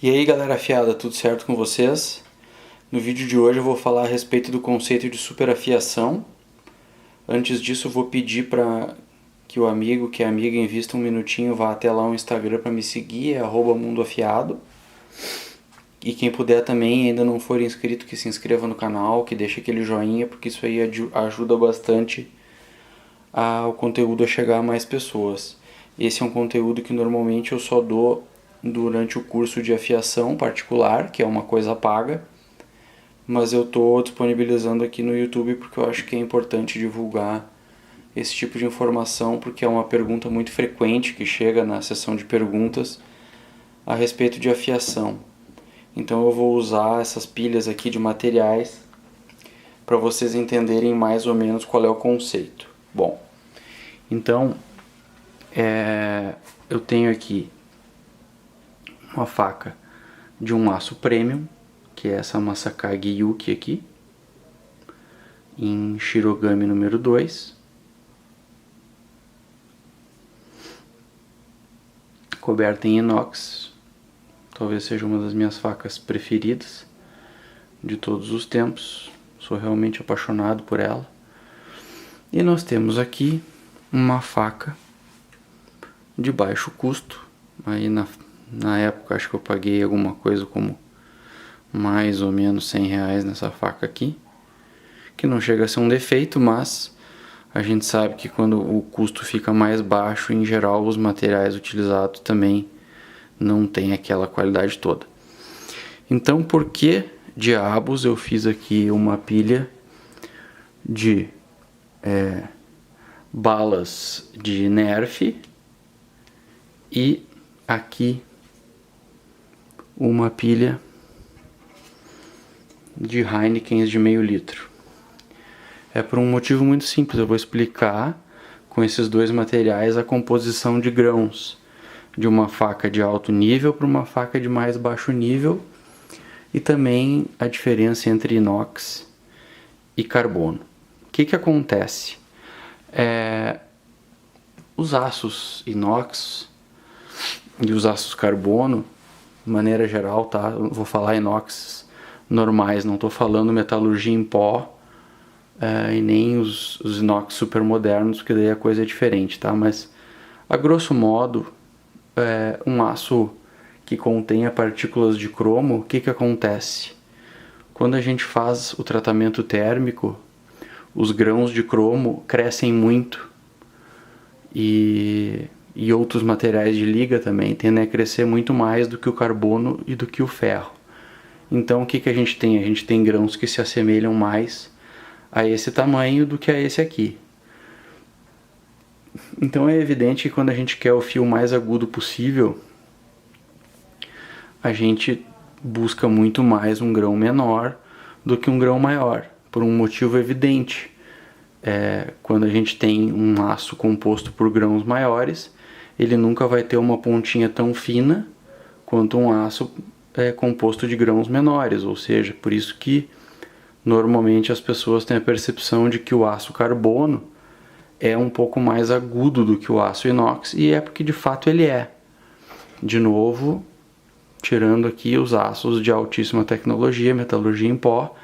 E aí galera afiada, tudo certo com vocês? No vídeo de hoje eu vou falar a respeito do conceito de superafiação. Antes disso eu vou pedir para que o amigo, que a amiga invista um minutinho, vá até lá no Instagram para me seguir, é @mundoafiado. E quem puder também, ainda não for inscrito, que se inscreva no canal, que deixe aquele joinha, porque isso aí ajuda bastante o conteúdo a chegar a mais pessoas. Esse é um conteúdo que normalmente eu só dou durante o curso de afiação particular, que é uma coisa paga, mas eu estou disponibilizando aqui no YouTube porque eu acho que é importante divulgar esse tipo de informação, porque é uma pergunta muito frequente que chega na sessão de perguntas a respeito de afiação. Então eu vou usar essas pilhas aqui de materiais para vocês entenderem mais ou menos qual é o conceito. Bom, então eu tenho aqui uma faca de um aço premium, que é essa Masakage Yuki aqui, em Shirogami número 2, coberta em inox. Talvez seja uma das minhas facas preferidas de todos os tempos, sou realmente apaixonado por ela. E nós temos aqui uma faca de baixo custo, aí na época acho que eu paguei alguma coisa como mais ou menos R$100 nessa faca aqui, que não chega a ser um defeito, mas a gente sabe que quando o custo fica mais baixo, em geral os materiais utilizados também não tem aquela qualidade toda. Então por que diabos eu fiz aqui uma pilha de balas de Nerf e aqui uma pilha de Heineken de meio litro? É por um motivo muito simples. Eu vou explicar com esses dois materiais a composição de grãos de uma faca de alto nível para uma faca de mais baixo nível, e também a diferença entre inox e carbono. O que acontece? Os aços inox e os aços carbono, de maneira geral, tá? Eu vou falar inox normais, não estou falando metalurgia em pó e nem os inox super modernos, porque daí a coisa é diferente, tá? Mas a grosso modo, um aço que contenha partículas de cromo, o que acontece? Quando a gente faz o tratamento térmico, os grãos de cromo crescem muito, e outros materiais de liga também tendem a crescer muito mais do que o carbono e do que o ferro. Então o que a gente tem? A gente tem grãos que se assemelham mais a esse tamanho do que a esse aqui. Então é evidente que quando a gente quer o fio mais agudo possível, a gente busca muito mais um grão menor do que um grão maior, por um motivo evidente. Quando a gente tem um aço composto por grãos maiores, ele nunca vai ter uma pontinha tão fina quanto um aço composto de grãos menores, ou seja, por isso que normalmente as pessoas têm a percepção de que o aço carbono é um pouco mais agudo do que o aço inox, e é porque de fato ele é. De novo, tirando aqui os aços de altíssima tecnologia, metalurgia em pó,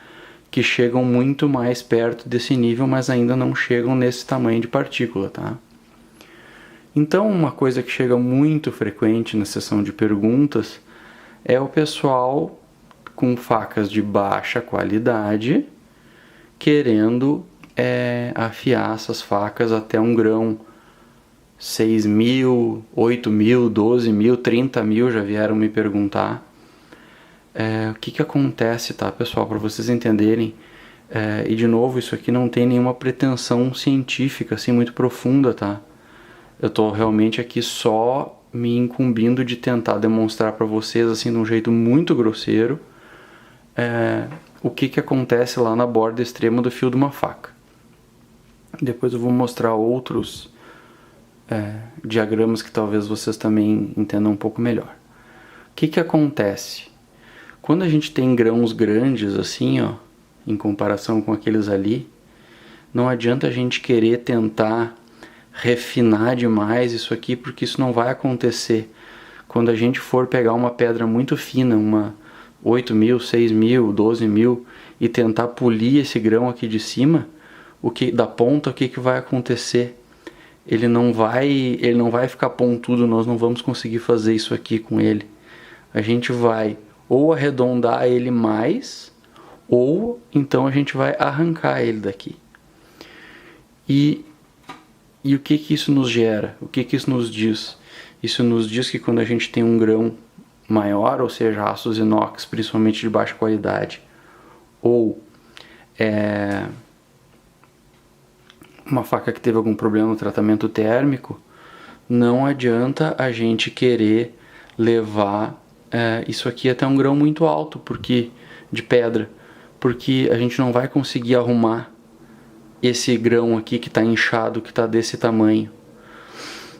que chegam muito mais perto desse nível, mas ainda não chegam nesse tamanho de partícula, tá? Então, uma coisa que chega muito frequente na sessão de perguntas é o pessoal com facas de baixa qualidade querendo afiar essas facas até um grão 6.000, 8.000, 12.000, 30.000, já vieram me perguntar. O que acontece, tá, pessoal, para vocês entenderem, e de novo, isso aqui não tem nenhuma pretensão científica assim muito profunda, tá? Eu tô realmente aqui só me incumbindo de tentar demonstrar para vocês assim de um jeito muito grosseiro o que acontece lá na borda extrema do fio de uma faca. Depois eu vou mostrar outros diagramas que talvez vocês também entendam um pouco melhor. O que acontece? Quando a gente tem grãos grandes assim, ó, em comparação com aqueles ali, não adianta a gente querer tentar refinar demais isso aqui, porque isso não vai acontecer. quando a gente for pegar uma pedra muito fina, uma 8.000, 6.000, 12.000, e tentar polir esse grão aqui de cima, da ponta, o que vai acontecer? Ele não vai ficar pontudo, nós não vamos conseguir fazer isso aqui com ele. A gente vai ou arredondar ele mais, ou então a gente vai arrancar ele daqui. E o que isso nos gera? O que isso nos diz? Isso nos diz que quando a gente tem um grão maior, ou seja, aços inox, principalmente de baixa qualidade, ou uma faca que teve algum problema no tratamento térmico, não adianta a gente querer levar isso aqui até um grão muito alto de pedra, porque a gente não vai conseguir arrumar esse grão aqui que está inchado, que está desse tamanho.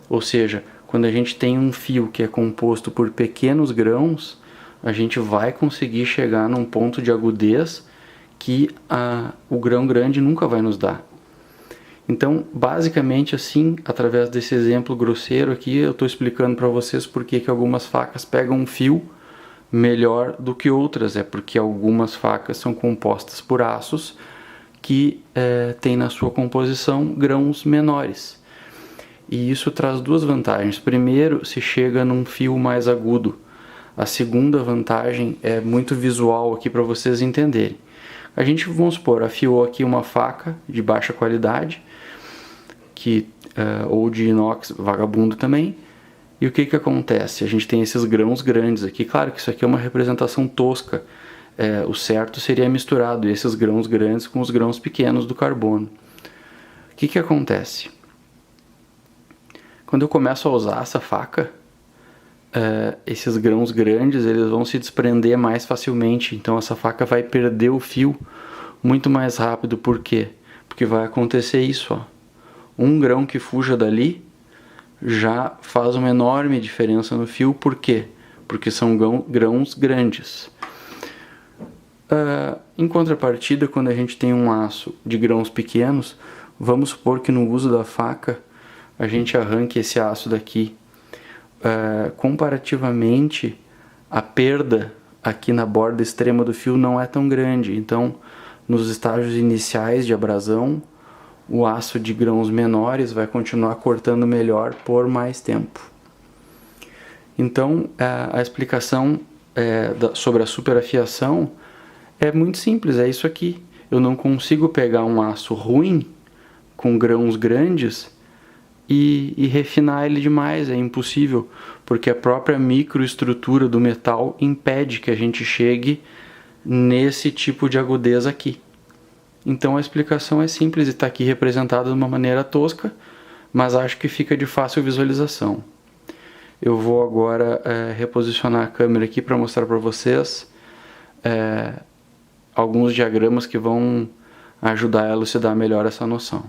Ou seja, quando a gente tem um fio que é composto por pequenos grãos, a gente vai conseguir chegar num ponto de agudez que o grão grande nunca vai nos dar. Então, basicamente assim, através desse exemplo grosseiro aqui, eu estou explicando para vocês por que algumas facas pegam um fio melhor do que outras. É porque algumas facas são compostas por aços que tem na sua composição grãos menores. E isso traz duas vantagens. Primeiro, se chega num fio mais agudo. A segunda vantagem é muito visual aqui para vocês entenderem. A gente, vamos supor, afiou aqui uma faca de baixa qualidade, ou de inox vagabundo também. E o que acontece? A gente tem esses grãos grandes aqui. Claro que isso aqui é uma representação tosca. O certo seria misturado esses grãos grandes com os grãos pequenos do carbono. O que acontece? Quando eu começo a usar essa faca, esses grãos grandes eles vão se desprender mais facilmente. Então essa faca vai perder o fio muito mais rápido. Por quê? Porque vai acontecer isso, ó. Um grão que fuja dali já faz uma enorme diferença no fio. Por quê? Porque são grãos grandes. Em contrapartida, quando a gente tem um aço de grãos pequenos, vamos supor que no uso da faca a gente arranque esse aço daqui. Comparativamente, a perda aqui na borda extrema do fio não é tão grande. Então, nos estágios iniciais de abrasão, o aço de grãos menores vai continuar cortando melhor por mais tempo. Então, a explicação sobre a superafiação é muito simples, é isso aqui. Eu não consigo pegar um aço ruim, com grãos grandes, e refinar ele demais, é impossível, porque a própria microestrutura do metal impede que a gente chegue nesse tipo de agudez aqui. Então a explicação é simples e está aqui representada de uma maneira tosca, mas acho que fica de fácil visualização. Eu vou agora reposicionar a câmera aqui para mostrar para vocês alguns diagramas que vão ajudar a elucidar melhor essa noção.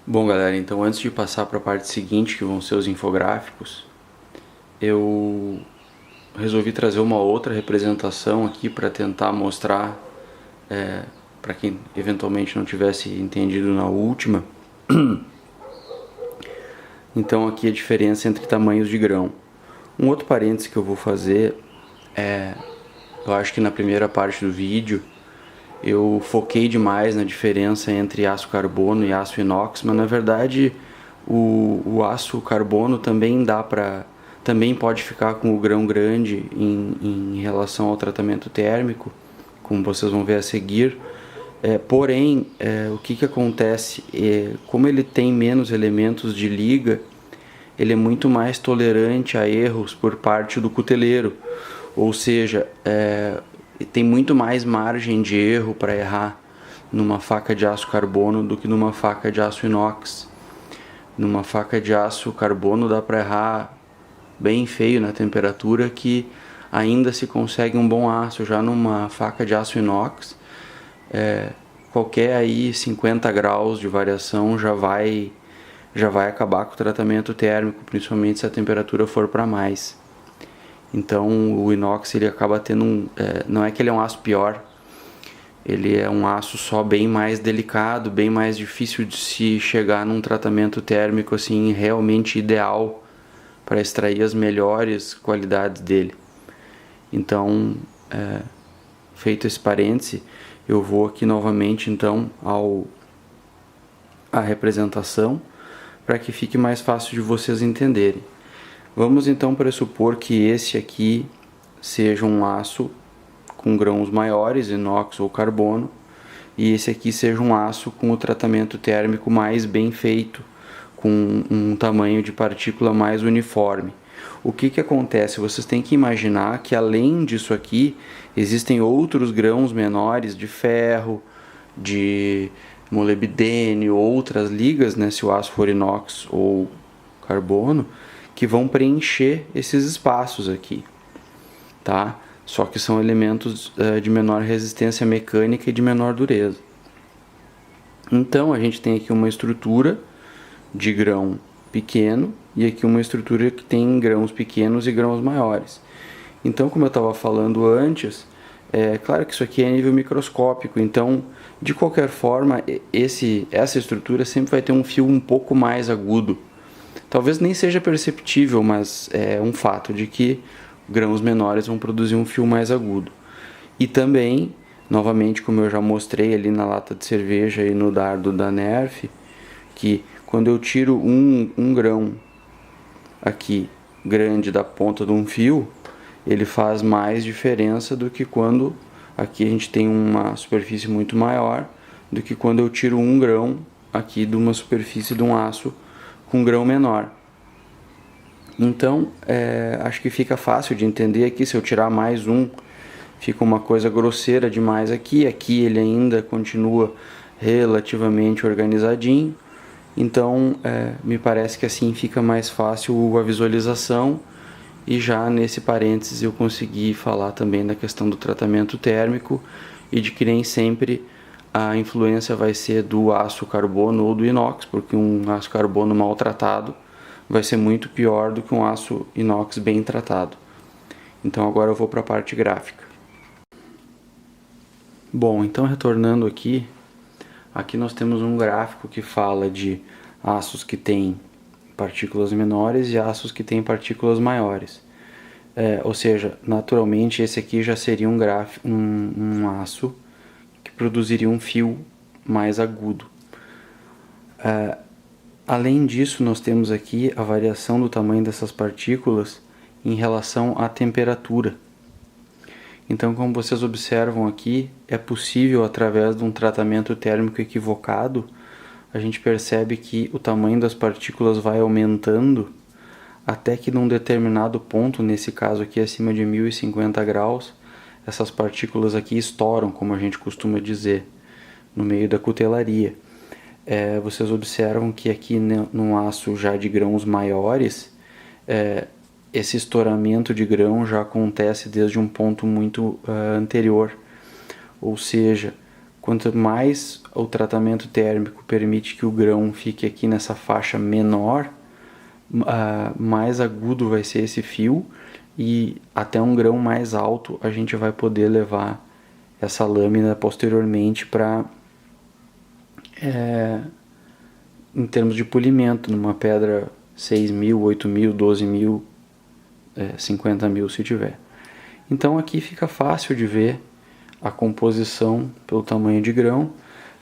Bom, galera, então antes de passar para a parte seguinte, que vão ser os infográficos, eu resolvi trazer uma outra representação aqui para tentar mostrar, para quem eventualmente não tivesse entendido na última, então aqui a diferença entre tamanhos de grão. Um outro parênteses que eu vou fazer eu acho que na primeira parte do vídeo eu foquei demais na diferença entre aço carbono e aço inox, mas na verdade o aço carbono também pode ficar com o grão grande em relação ao tratamento térmico, como vocês vão ver a seguir. Porém, o que acontece? Como ele tem menos elementos de liga, ele é muito mais tolerante a erros por parte do cuteleiro, ou seja, tem muito mais margem de erro para errar numa faca de aço carbono do que numa faca de aço inox. Numa faca de aço carbono dá para errar bem feio na temperatura, que ainda se consegue um bom aço. Já numa faca de aço inox, qualquer aí 50 graus de variação já vai acabar com o tratamento térmico, principalmente se a temperatura for para mais. Então o inox ele acaba tendo não é que ele é um aço pior, ele é um aço só bem mais delicado, bem mais difícil de se chegar num tratamento térmico assim realmente ideal para extrair as melhores qualidades dele. Então, feito esse parêntese, eu vou aqui novamente então à representação, para que fique mais fácil de vocês entenderem. Vamos então pressupor que esse aqui seja um aço com grãos maiores, inox ou carbono, e esse aqui seja um aço com o tratamento térmico mais bem feito, com um tamanho de partícula mais uniforme. O que acontece? Vocês têm que imaginar que além disso aqui, existem outros grãos menores de ferro, de molibdênio, outras ligas, né, se o aço for inox ou carbono, que vão preencher esses espaços aqui, tá? Só que são elementos de menor resistência mecânica e de menor dureza. Então a gente tem aqui uma estrutura de grão pequeno e aqui uma estrutura que tem grãos pequenos e grãos maiores. Então, como eu estava falando antes, é claro que isso aqui é a nível microscópico, então de qualquer forma essa estrutura sempre vai ter um fio um pouco mais agudo. Talvez nem seja perceptível, mas é um fato de que grãos menores vão produzir um fio mais agudo. E também, novamente, como eu já mostrei ali na lata de cerveja e no dardo da Nerf, que quando eu tiro um grão aqui grande da ponta de um fio, ele faz mais diferença do que quando aqui a gente tem uma superfície muito maior, do que quando eu tiro um grão aqui de uma superfície de um aço com um grão menor. Então, acho que fica fácil de entender aqui. Se eu tirar mais um, fica uma coisa grosseira demais aqui. Aqui ele ainda continua relativamente organizadinho. Então, me parece que assim fica mais fácil a visualização. E já nesse parênteses eu consegui falar também da questão do tratamento térmico e de que nem sempre a influência vai ser do aço carbono ou do inox, porque um aço carbono mal tratado vai ser muito pior do que um aço inox bem tratado. Então agora eu vou para a parte gráfica. Bom, então retornando aqui nós temos um gráfico que fala de aços que têm partículas menores e aços que têm partículas maiores. Ou seja, naturalmente esse aqui já seria um aço que produziria um fio mais agudo. Além disso, nós temos aqui a variação do tamanho dessas partículas em relação à temperatura. Então, como vocês observam aqui, é possível, através de um tratamento térmico equivocado, a gente percebe que o tamanho das partículas vai aumentando até que num determinado ponto, nesse caso aqui acima de 1050 graus, essas partículas aqui estouram, como a gente costuma dizer, no meio da cutelaria. Vocês observam que aqui num aço já de grãos maiores, esse estouramento de grão já acontece desde um ponto muito anterior. Ou seja, quanto mais o tratamento térmico permite que o grão fique aqui nessa faixa menor, mais agudo vai ser esse fio e até um grão mais alto a gente vai poder levar essa lâmina posteriormente para em termos de polimento, numa pedra 6.000, 8.000, 12.000, 50.000 se tiver. Então aqui fica fácil de ver a composição pelo tamanho de grão,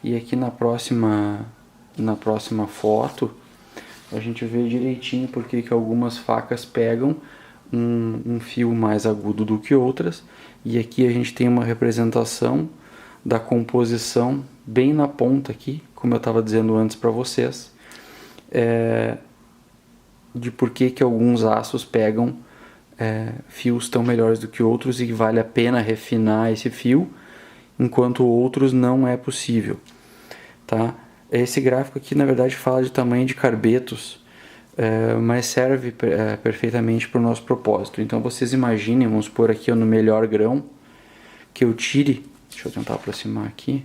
e aqui na próxima foto a gente vê direitinho porque que algumas facas pegam um fio mais agudo do que outras, e aqui a gente tem uma representação da composição bem na ponta aqui, como eu estava dizendo antes para vocês, de por que alguns aços pegam fios tão melhores do que outros e vale a pena refinar esse fio, enquanto outros não é possível, tá? Esse gráfico aqui na verdade fala de tamanho de carbetos, mas serve perfeitamente para o nosso propósito. Então vocês imaginem, vamos pôr aqui no melhor grão, que eu tire, deixa eu tentar aproximar aqui,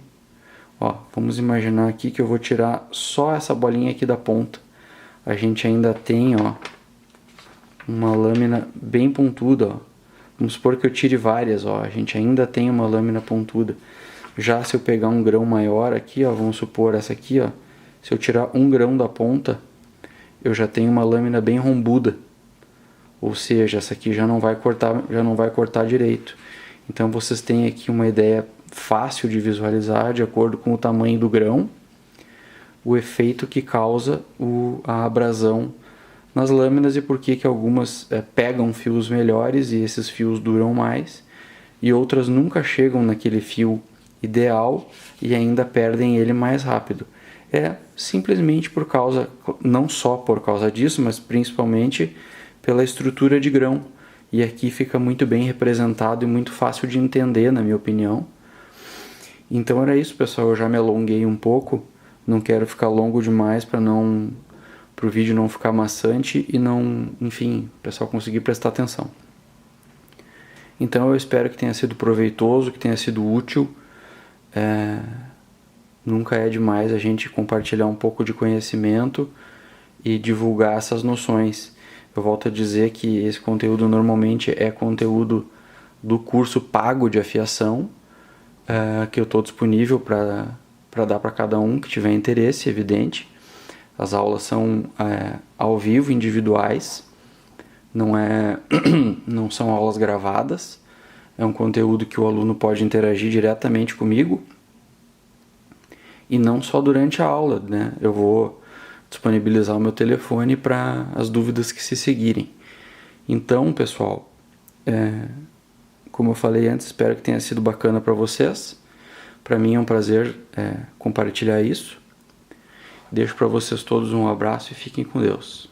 vamos imaginar aqui que eu vou tirar só essa bolinha aqui da ponta. A gente ainda tem uma lâmina bem pontuda, vamos supor que eu tire várias, a gente ainda tem uma lâmina pontuda. Já se eu pegar um grão maior aqui, vamos supor essa aqui, se eu tirar um grão da ponta, eu já tenho uma lâmina bem rombuda. ou seja, essa aqui já não vai cortar direito. Então vocês têm aqui uma ideia fácil de visualizar, de acordo com o tamanho do grão, o efeito que causa a abrasão nas lâminas e por que algumas pegam fios melhores e esses fios duram mais e outras nunca chegam naquele fio ideal e ainda perdem ele mais rápido. É simplesmente por causa, não só por causa disso, mas principalmente pela estrutura de grão. E aqui fica muito bem representado e muito fácil de entender, na minha opinião. Então era isso, pessoal. Eu já me alonguei um pouco. Não quero ficar longo demais para o vídeo não ficar maçante e enfim, o pessoal conseguir prestar atenção. Então eu espero que tenha sido proveitoso, que tenha sido útil. Nunca é demais a gente compartilhar um pouco de conhecimento e divulgar essas noções. Eu volto a dizer que esse conteúdo normalmente é conteúdo do curso pago de afiação, que eu estou disponível para dar para cada um que tiver interesse, evidente. As aulas são ao vivo, individuais, não são aulas gravadas. É um conteúdo que o aluno pode interagir diretamente comigo. E não só durante a aula, né? Eu vou disponibilizar o meu telefone para as dúvidas que se seguirem. Então, pessoal, como eu falei antes, espero que tenha sido bacana para vocês. Para mim é um prazer compartilhar isso. Deixo para vocês todos um abraço e fiquem com Deus.